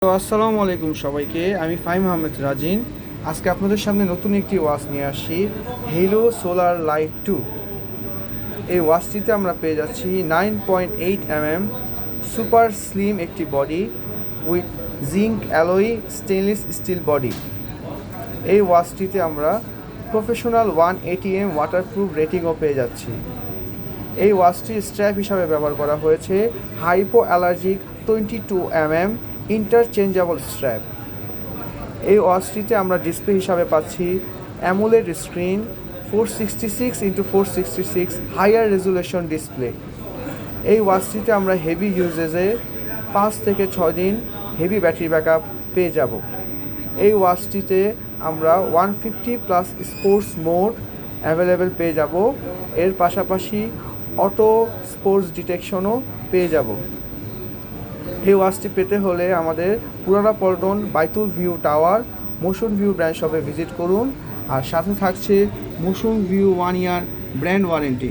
তো আসসালামু আলাইকুম সবাইকে, আমি ফাহিম আহমেদ রাজিন। আজকে আপনাদের সামনে নতুন একটি ওয়াচ নিয়ে আসি, হেলো সোলার লাইট 2। এই ওয়াচটিতে আমরা পেয়ে যাচ্ছি 9.8 mm সুপার স্লিম একটি body with zinc alloy stainless steel body. এই ওয়াচটিতে আমরা প্রফেশনাল 180 ওয়াটারপ্রুফ রেটিংও পেয়ে যাচ্ছি। এই ওয়াচটি স্ট্র্যাপ হিসাবে ব্যবহার করা হয়েছে hypoallergic 22 mm interchangeable strap. এই ওয়াচটিতে আমরা ডিসপ্লে হিসাবে পাচ্ছি AMOLED screen, 466x466 higher resolution display. এই ওয়াচটিতে আমরা হেভি ইউজেজে 5 থেকে 6 দিন হেভি ব্যাটারি ব্যাকআপ পেয়ে যাব। এই ওয়াচটিতে আমরা 150+ স্পোর্টস মোড অ্যাভেলেবেল পেয়ে যাব। এর পাশাপাশি অটো স্পোর্টস ডিটেকশনও পেয়ে যাব। এই ওয়াচটি পেতে হলে আমাদের পুরানা পল্টন বাইতুল view tower motion view brand শপে ভিজিট করুন, আর সাথে থাকছে মোশন ভিউ 1 ইয়ার ব্র্যান্ড ওয়ারেন্টি।